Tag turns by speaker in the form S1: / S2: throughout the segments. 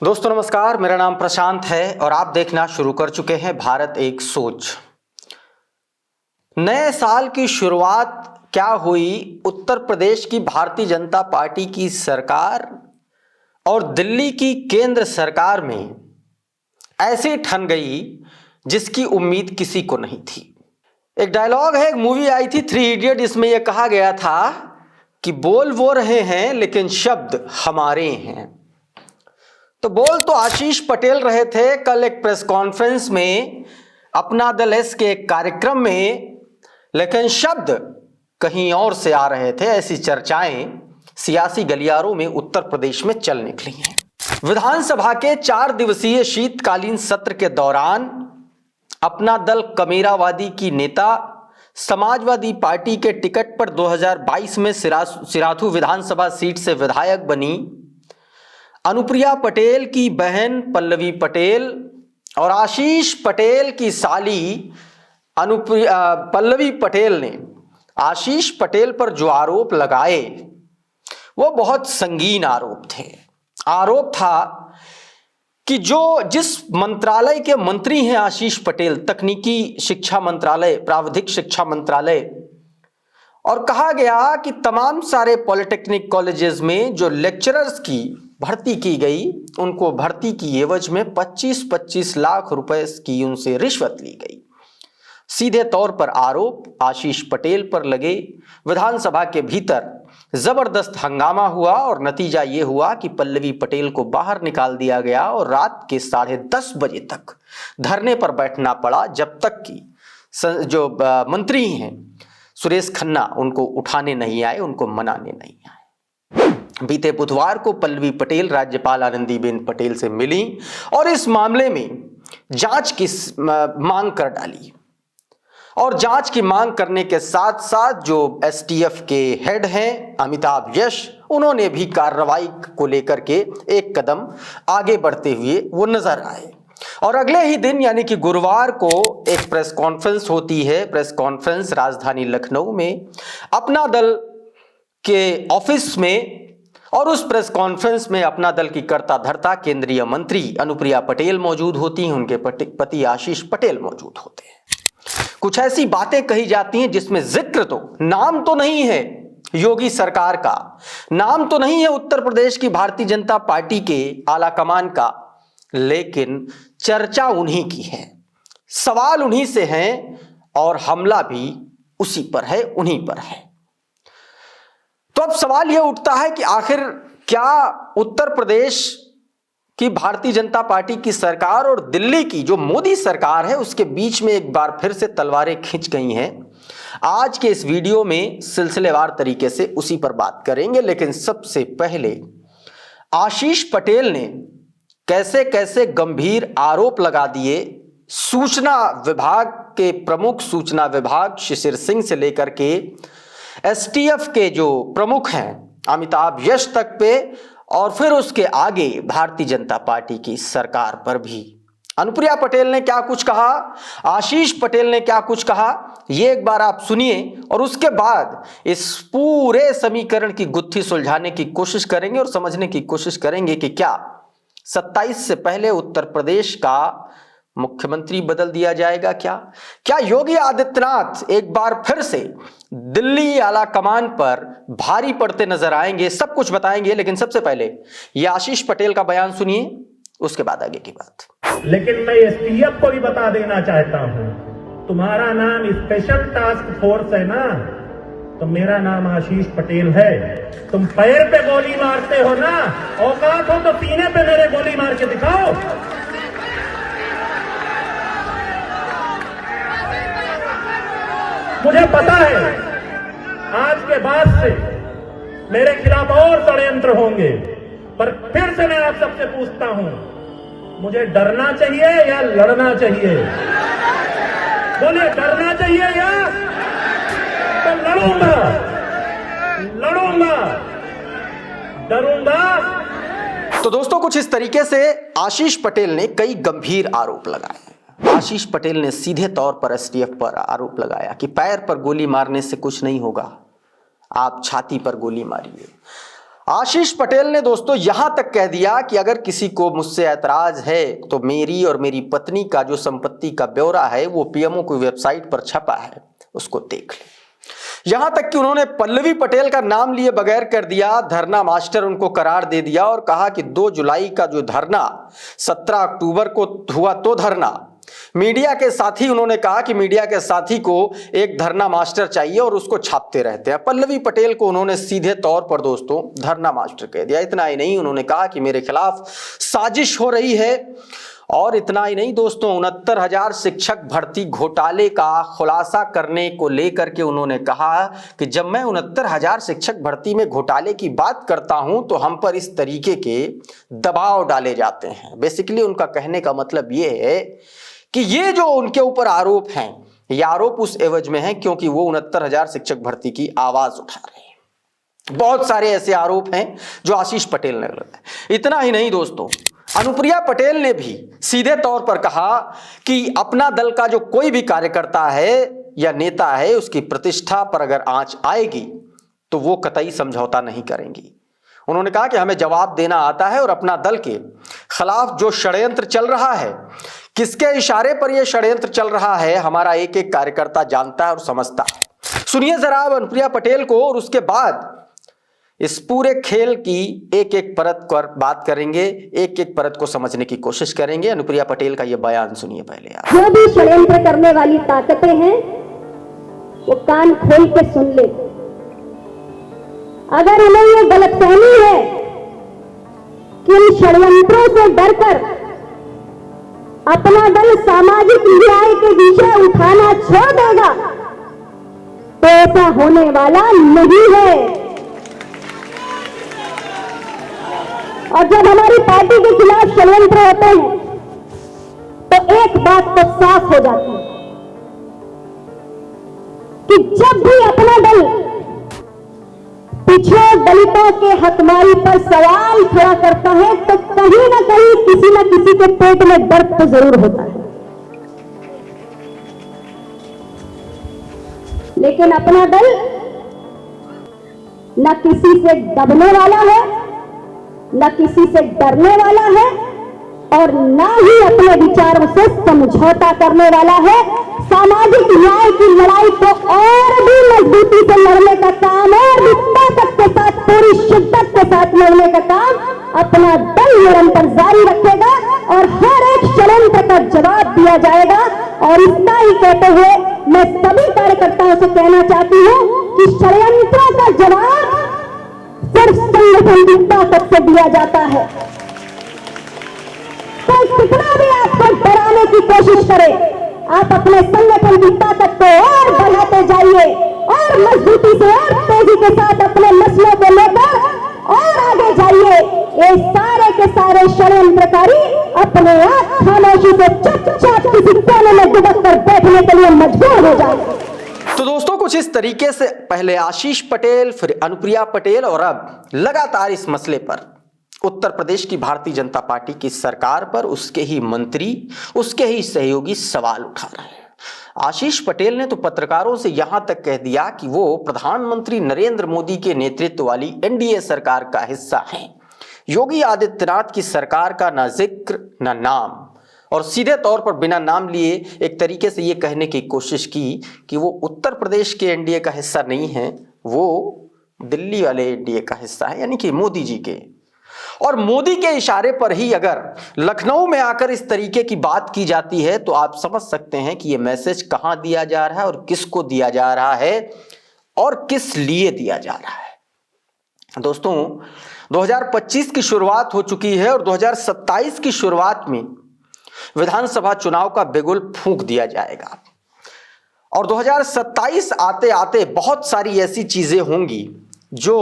S1: दोस्तों नमस्कार, मेरा नाम प्रशांत है और आप देखना शुरू कर चुके हैं भारत एक सोच। नए साल की शुरुआत क्या हुई, उत्तर प्रदेश की भारतीय जनता पार्टी की सरकार और दिल्ली की केंद्र सरकार में ऐसे ठन गई जिसकी उम्मीद किसी को नहीं थी। एक डायलॉग है, एक मूवी आई थी 3 इडियट, जिसमें यह कहा गया था कि बोल वो रहे हैं लेकिन शब्द हमारे हैं। तो बोल तो आशीष पटेल रहे थे कल एक प्रेस कॉन्फ्रेंस में अपना दल एस के एक कार्यक्रम में, लेकिन शब्द कहीं और से आ रहे थे। ऐसी चर्चाएं सियासी गलियारों में उत्तर प्रदेश में चल निकली हैं। विधानसभा के 4 दिवसीय शीतकालीन सत्र के दौरान अपना दल कमेरावादी की नेता समाजवादी पार्टी के टिकट पर 2022 में सिराथू विधानसभा सीट से विधायक बनी अनुप्रिया पटेल की बहन पल्लवी पटेल और आशीष पटेल की साली पल्लवी पटेल ने आशीष पटेल पर जो आरोप लगाए वो बहुत संगीन आरोप थे। आरोप था कि जिस मंत्रालय के मंत्री हैं आशीष पटेल, तकनीकी शिक्षा मंत्रालय, प्राविधिक शिक्षा मंत्रालय, और कहा गया कि तमाम सारे पॉलिटेक्निक कॉलेजेस में जो लेक्चरर्स की भर्ती की गई, उनको भर्ती की एवज में 25-25 लाख रुपए की उनसे रिश्वत ली गई। सीधे तौर पर आरोप आशीष पटेल पर लगे। विधानसभा के भीतर जबरदस्त हंगामा हुआ और नतीजा यह हुआ कि पल्लवी पटेल को बाहर निकाल दिया गया और रात के 10:30 बजे तक धरने पर बैठना पड़ा, जब तक कि जो मंत्री हैं सुरेश खन्ना उनको उठाने नहीं आए, उनको मनाने नहीं आए। बीते बुधवार को पल्लवी पटेल राज्यपाल आनंदीबेन पटेल से मिली और इस मामले में जांच की मांग कर डाली। और जांच की मांग करने के साथ साथ जो एसटीएफ के हेड हैं अमिताभ यश, उन्होंने भी कार्रवाई को लेकर के एक कदम आगे बढ़ते हुए वो नजर आए। और अगले ही दिन यानी कि गुरुवार को एक प्रेस कॉन्फ्रेंस होती है। प्रेस कॉन्फ्रेंस राजधानी लखनऊ में अपना दल के ऑफिस में, और उस प्रेस कॉन्फ्रेंस में अपना दल की कर्ता धर्ता केंद्रीय मंत्री अनुप्रिया पटेल मौजूद होती हैं, उनके पति आशीष पटेल मौजूद होते हैं। कुछ ऐसी बातें कही जाती हैं जिसमें जिक्र तो, नाम तो नहीं है योगी सरकार का, नाम तो नहीं है उत्तर प्रदेश की भारतीय जनता पार्टी के आला कमान का, लेकिन चर्चा उन्हीं की है, सवाल उन्हीं से हैं और हमला भी उसी पर है, उन्हीं पर है। तो अब सवाल यह उठता है कि आखिर क्या उत्तर प्रदेश की भारतीय जनता पार्टी की सरकार और दिल्ली की जो मोदी सरकार है उसके बीच में एक बार फिर से तलवारें खिंच गई हैं। आज के इस वीडियो में सिलसिलेवार तरीके से उसी पर बात करेंगे, लेकिन सबसे पहले आशीष पटेल ने कैसे कैसे गंभीर आरोप लगा दिए सूचना विभाग के प्रमुख, सूचना विभाग शिशिर सिंह से लेकर के एसटीएफ के जो प्रमुख हैं अमिताभ यश तक पे, और फिर उसके आगे भारतीय जनता पार्टी की सरकार पर भी। अनुप्रिया पटेल ने क्या कुछ कहा, आशीष पटेल ने क्या कुछ कहा, ये एक बार आप सुनिए और उसके बाद इस पूरे समीकरण की गुत्थी सुलझाने की कोशिश करेंगे और समझने की कोशिश करेंगे कि क्या 27 से पहले उत्तर प्रदेश का मुख्यमंत्री बदल दिया जाएगा। क्या योगी आदित्यनाथ एक बार फिर से दिल्ली आला कमान पर भारी पड़ते नजर आएंगे, सब कुछ बताएंगे। लेकिन सबसे पहले ये आशीष पटेल का बयान सुनिए, उसके बाद आगे की बात।
S2: लेकिन मैं एसटीएफ को भी बता देना चाहता हूं, तुम्हारा नाम स्पेशल टास्क फोर्स है ना, तो मेरा नाम आशीष पटेल है। तुम पैर पे गोली मारते हो ना, औकात हो तो सीने पे मेरे गोली मार के दिखाओ। मुझे पता है आज के बाद से मेरे खिलाफ और षड्यंत्र होंगे, पर फिर से मैं आप सबसे पूछता हूं, मुझे डरना चाहिए या लड़ना चाहिए? बोलिए, डरना चाहिए या? तो लड़ूंगा, डरूंगा।
S1: तो दोस्तों कुछ इस तरीके से आशीष पटेल ने कई गंभीर आरोप लगाए। आशीष पटेल ने सीधे तौर पर एसटीएफ पर आरोप लगाया कि पैर पर गोली मारने से कुछ नहीं होगा, आप छाती पर गोली मारिए। आशीष पटेल ने दोस्तों यहां तक कह दिया कि अगर किसी को मुझसे ऐतराज है तो मेरी और मेरी पत्नी का जो संपत्ति का ब्यौरा है वो पीएमओ की वेबसाइट पर छपा है, उसको देख ले। यहां तक कि उन्होंने पल्लवी पटेल का नाम लिए बगैर कर दिया धरना मास्टर, उनको करार दे दिया और कहा कि 2 जुलाई का जो धरना 17 अक्टूबर को हुआ तो धरना, मीडिया के साथी, उन्होंने कहा कि मीडिया के साथी को एक धरना मास्टर चाहिए और उसको छापते रहते हैं। पल्लवी पटेल को उन्होंने सीधे तौर पर दोस्तों धरना मास्टर कह दिया। इतना ही नहीं, उन्होंने कहा कि मेरे खिलाफ साजिश हो रही है। और इतना ही नहीं दोस्तों, 69,000 शिक्षक भर्ती घोटाले का खुलासा करने को लेकर के उन्होंने कहा कि जब मैं 69,000 शिक्षक भर्ती में घोटाले की बात करता हूं तो हम पर इस तरीके के दबाव डाले जाते हैं। बेसिकली उनका कहने का मतलब ये है कि ये जो उनके ऊपर आरोप हैं, ये आरोप उस एवज में है क्योंकि वो 69,000 शिक्षक भर्ती की आवाज उठा रहे हैं। बहुत सारे ऐसे आरोप हैं जो आशीष पटेल ने लगाए। इतना ही नहीं दोस्तों, अनुप्रिया पटेल ने भी सीधे तौर पर कहा कि अपना दल का जो कोई भी कार्यकर्ता है या नेता है, उसकी प्रतिष्ठा पर अगर आंच आएगी तो वो कतई समझौता नहीं करेंगी। उन्होंने कहा कि हमें जवाब देना आता है और अपना दल के खिलाफ जो षड्यंत्र चल रहा है, किसके इशारे पर यह षड्यंत्र चल रहा है, हमारा एक एक कार्यकर्ता जानता है और समझता है। सुनिए जरा अब अनुप्रिया पटेल को, और उसके बाद इस पूरे खेल की एक एक परत पर बात करेंगे, एक एक परत को समझने की कोशिश करेंगे। अनुप्रिया पटेल का यह बयान सुनिए पहले आप।
S3: जो भी षड्यंत्र करने वाली ताकतें हैं वो कान खोल के सुन ले। अगर उन्हें ये गलतफहमी है कि इन षड्यंत्रों से डरकर अपना दल सामाजिक न्याय के विषय उठाना छोड़ देगा तो ऐसा होने वाला नहीं है। और जब हमारी पार्टी के खिलाफ षड्यंत्र होते हैं तो एक बात तो साफ हो जाती है कि जब भी अपना दल पिछड़े दलितों के हकमारी पर सवाल खड़ा करता है तो कहीं ना कहीं किसी न किसी के पेट में दर्द तो जरूर होता है। लेकिन अपना दल न किसी से दबने वाला है, न किसी से डरने वाला है और न ही अपने विचारों से समझौता करने वाला है। सामाजिक न्याय की लड़ाई को और भी मजबूती से लड़ने का काम और भी ताकत के साथ, पूरी शिद्दत के साथ लड़ने का काम अपना दल निरंतर जारी रखेगा और हर एक षड्यंत्र का जवाब दिया जाएगा। और इतना ही कहते हुए मैं सभी कार्यकर्ताओं से कहना चाहती हूं कि षड्यंत्रों का जवाब सिर्फ संगठन की ताकत से दिया जाता है। तो कितना भी आपको डराने की कोशिश करे, आप अपने संगठन की ताकत को और बढ़ाते जाइए और मजबूती से और तेजी के साथ अपने मसलों को लेकर और आगे जाइए। ये सारे के सारे षड्यंत्रकारी अपने आप खामोशी से चुपचाप किसी कोने में दुबक कर बैठने के लिए मजबूर हो जाए।
S1: तो दोस्तों कुछ इस तरीके से पहले आशीष पटेल, फिर अनुप्रिया पटेल और अब लगातार इस मसले पर उत्तर प्रदेश की भारतीय जनता पार्टी की सरकार पर उसके ही मंत्री, उसके ही सहयोगी सवाल उठा रहे हैं। आशीष पटेल ने तो पत्रकारों से यहां तक कह दिया कि वो प्रधानमंत्री नरेंद्र मोदी के नेतृत्व वाली एनडीए सरकार का हिस्सा हैं। योगी आदित्यनाथ की सरकार का ना जिक्र ना नाम, और सीधे तौर पर बिना नाम लिए एक तरीके से ये कहने की कोशिश की कि वो उत्तर प्रदेश के एनडीए का हिस्सा नहीं है, वो दिल्ली वाले एनडीए का हिस्सा है, यानी कि मोदी जी के। और मोदी के इशारे पर ही अगर लखनऊ में आकर इस तरीके की बात की जाती है तो आप समझ सकते हैं कि ये मैसेज कहां दिया जा रहा है और किसको दिया जा रहा है और किस लिए दिया जा रहा है। दोस्तों 2025 की शुरुआत हो चुकी है और 2027 की शुरुआत में विधानसभा चुनाव का बिगुल फूंक दिया जाएगा और 2027 आते आते बहुत सारी ऐसी चीजें होंगी जो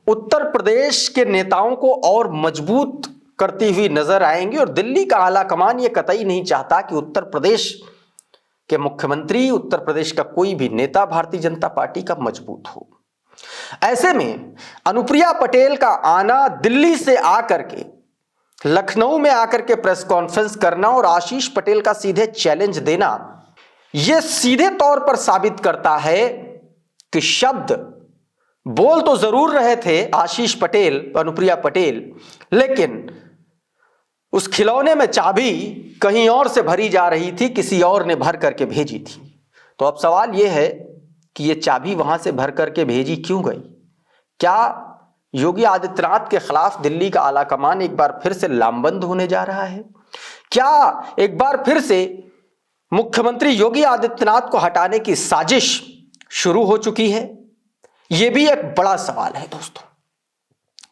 S1: उत्तर प्रदेश के नेताओं को और मजबूत करती हुई नजर आएंगी। और दिल्ली का आला कमान ये कतई नहीं चाहता कि उत्तर प्रदेश के मुख्यमंत्री, उत्तर प्रदेश का कोई भी नेता भारतीय जनता पार्टी का मजबूत हो। ऐसे में अनुप्रिया पटेल का आना, दिल्ली से आकर के लखनऊ में आकर के प्रेस कॉन्फ्रेंस करना और आशीष पटेल का सीधे चैलेंज देना, यह सीधे तौर पर साबित करता है कि शब्द बोल तो जरूर रहे थे आशीष पटेल, अनुप्रिया पटेल, लेकिन उस खिलौने में चाबी कहीं और से भरी जा रही थी, किसी और ने भर करके भेजी थी। तो अब सवाल यह है कि ये चाबी वहां से भर करके भेजी क्यों गई? क्या योगी आदित्यनाथ के खिलाफ दिल्ली का आलाकमान एक बार फिर से लामबंद होने जा रहा है? क्या एक बार फिर से मुख्यमंत्री योगी आदित्यनाथ को हटाने की साजिश शुरू हो चुकी है? यह भी एक बड़ा सवाल है दोस्तों।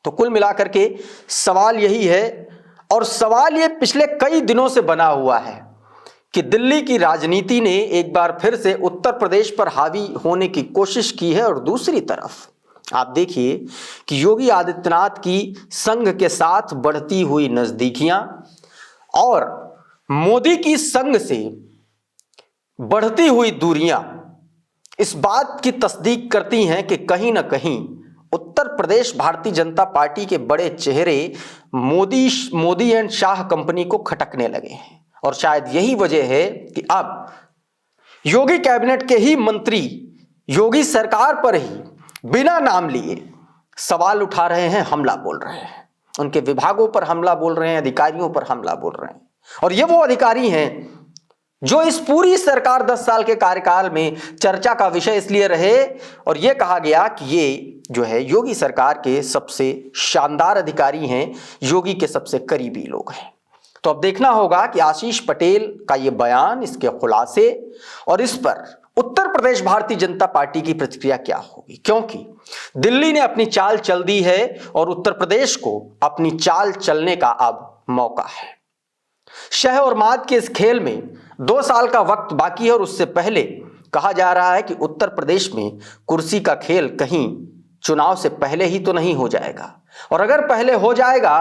S1: तो कुल मिलाकर के सवाल यही है, और सवाल ये पिछले कई दिनों से बना हुआ है कि दिल्ली की राजनीति ने एक बार फिर से उत्तर प्रदेश पर हावी होने की कोशिश की है। और दूसरी तरफ आप देखिए कि योगी आदित्यनाथ की संघ के साथ बढ़ती हुई नजदीकियां और मोदी की संघ से बढ़ती हुई दूरियां इस बात की तस्दीक करती हैं कि कहीं ना कहीं उत्तर प्रदेश भारतीय जनता पार्टी के बड़े चेहरे मोदी एंड शाह कंपनी को खटकने लगे हैं। और शायद यही वजह है कि अब योगी कैबिनेट के ही मंत्री योगी सरकार पर ही बिना नाम लिए सवाल उठा रहे हैं, हमला बोल रहे हैं, उनके विभागों पर हमला बोल रहे हैं, अधिकारियों पर हमला बोल रहे हैं। और ये वो अधिकारी हैं जो इस पूरी सरकार 10 साल के कार्यकाल में चर्चा का विषय इसलिए रहे और यह कहा गया कि ये जो है योगी सरकार के सबसे शानदार अधिकारी हैं, योगी के सबसे करीबी लोग हैं। तो अब देखना होगा कि आशीष पटेल का ये बयान, इसके खुलासे और इस पर उत्तर प्रदेश भारतीय जनता पार्टी की प्रतिक्रिया क्या होगी, क्योंकि दिल्ली ने अपनी चाल चल दी है और उत्तर प्रदेश को अपनी चाल चलने का अब मौका है। शह और माद के इस खेल में 2 साल का वक्त बाकी है और उससे पहले कहा जा रहा है कि उत्तर प्रदेश में कुर्सी का खेल कहीं चुनाव से पहले ही तो नहीं हो जाएगा। और अगर पहले हो जाएगा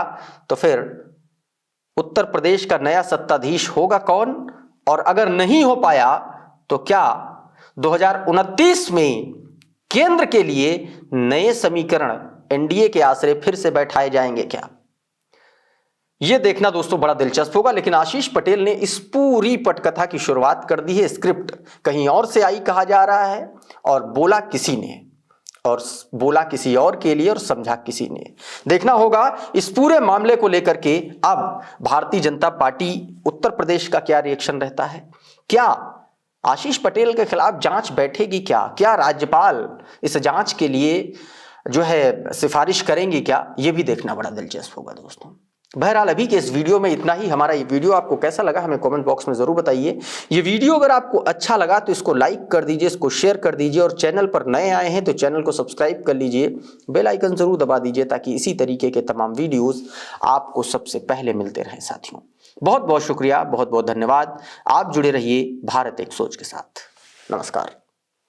S1: तो फिर उत्तर प्रदेश का नया सत्ताधीश होगा कौन? और अगर नहीं हो पाया तो क्या 2029 में केंद्र के लिए नए समीकरण एनडीए के आसरे फिर से बैठाए जाएंगे क्या? यह देखना दोस्तों बड़ा दिलचस्प होगा। लेकिन आशीष पटेल ने इस पूरी पटकथा की शुरुआत कर दी है। स्क्रिप्ट कहीं और से आई कहा जा रहा है और बोला किसी ने, और बोला किसी और के लिए और समझा किसी ने। देखना होगा इस पूरे मामले को लेकर के अब भारतीय जनता पार्टी उत्तर प्रदेश का क्या रिएक्शन रहता है। क्या आशीष पटेल के खिलाफ जांच बैठेगी? क्या राज्यपाल इस जांच के लिए जो है सिफारिश करेंगी? क्या ये भी देखना बड़ा दिलचस्प होगा दोस्तों। बहरहाल अभी के इस वीडियो में इतना ही। हमारा ये वीडियो आपको कैसा लगा हमें कमेंट बॉक्स में जरूर बताइए। ये वीडियो अगर आपको अच्छा लगा तो इसको लाइक कर दीजिए, इसको शेयर कर दीजिए, और चैनल पर नए आए हैं तो चैनल को सब्सक्राइब कर लीजिए, बेल आइकन जरूर दबा दीजिए ताकि इसी तरीके के तमाम वीडियोस आपको सबसे पहले मिलते रहें। साथियों बहुत बहुत शुक्रिया, बहुत बहुत धन्यवाद। आप जुड़े रहिए भारत एक सोच के साथ। नमस्कार।